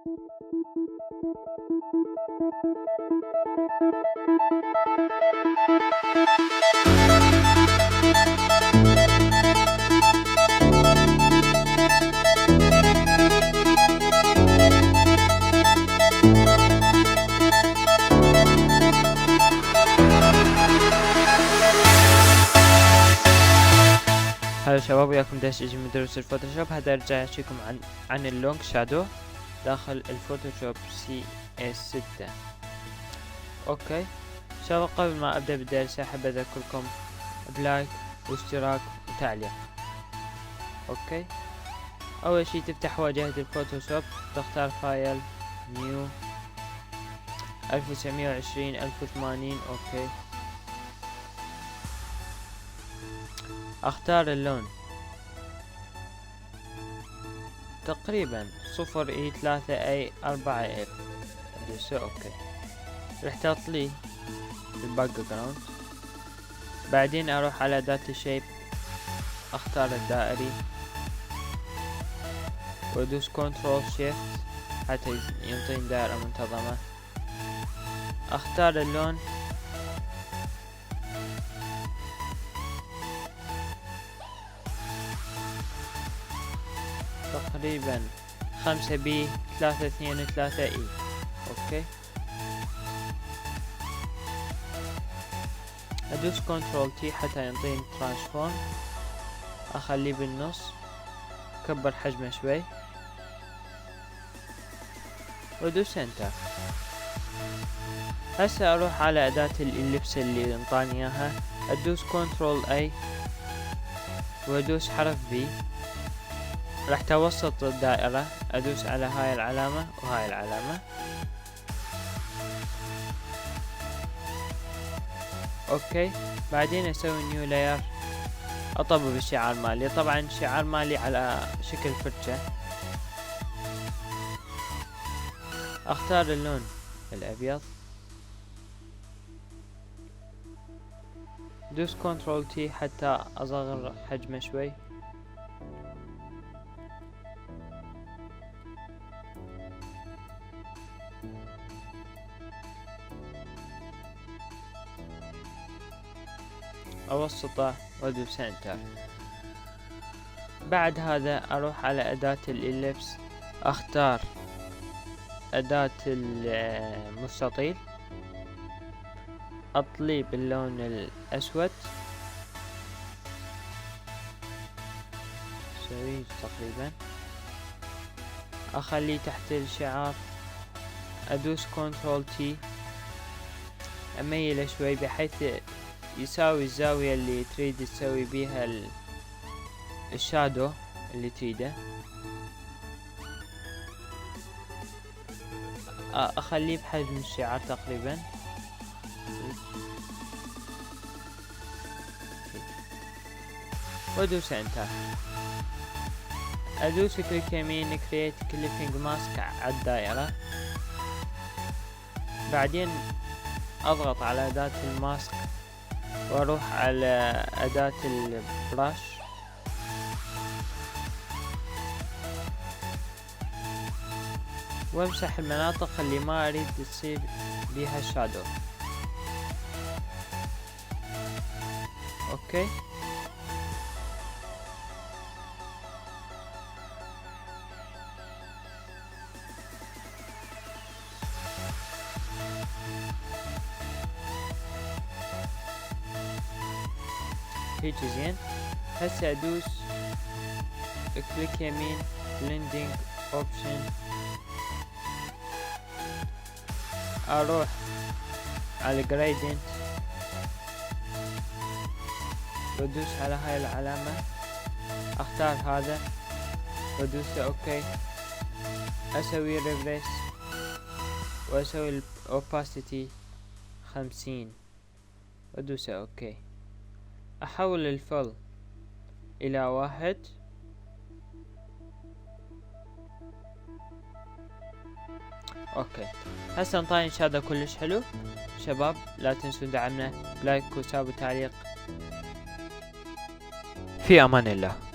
هلا شباب، وياكم داش اجي من دروس الفوتوشوب. هذا ارجع احكيكم عن اللونج شادو داخل الفوتوشوب CS6. اوكي شباب، قبل ما ابدا بالدرس احب اذكركم بلايك واشتراك وتعليق. اوكي، اول شي تفتح واجهة الفوتوشوب، تختار فايل نيو 1920 1080. اوكي، اختار اللون تقريبا 0E3A4F ادوسه اوكي، رح تطلي الباك جراوند. بعدين اروح على اداة الشيب، اختار الدائري وادوس كنترول شيفت حتى ينطيني دائرة منتظمة. اختار اللون تقريبا 5B323E. اوكي، ادوس كنترول تي حتى ينطيني ترانسفورم، اخليه بالنص، كبر حجمه شوي وادوس انتر. هسه اروح على اداة الاليبس اللي انطاني اياها، ادوس كنترول اي وادوس حرف بي، راح توسط الدائرة، ادوس على هاي العلامة وهاي العلامة. اوكي، بعدين اسوي نيو لاير، اطبب الشعار مالي. طبعا الشعار مالي على شكل فرشة. اختار اللون الابيض، دوس كنترول تي حتى اصغر حجمه شوي. اوسطه وادوس انتر. بعد هذا اروح على اداة الإليبس، اختار اداة المستطيل، اطلي باللون الاسود، سويه تقريبا، اخليه تحت الشعار، ادوس كنترول تي، اميله شوي بحيث يساوي الزاوية اللي تريد تسوي بيها الشادو اللي تريده. اخليه بحجم الشعار تقريبا، وادوس انتر. ادوس كليك يمين كرييت كليبينج ماسك على الدائرة. بعدين اضغط على اداة الماسك واروح على اداة البراش، وامسح المناطق اللي ما اريد تصير بيها شادو. اوكي، هيك زين. هسه ادوس كليك يمين بلندنج اوبشن، اروح على جريدنت وادوس على هاي العلامة، اختار هذا وادوس اوكي، اسوي ريفريس واسوي الاوباسيتي 50 وادوس اوكي. احول الفل الى 1. اوكي، هسه انطاني شادو كلش حلو. شباب لا تنسوا دعمنا بلايك وساب وتعليق. في امان الله.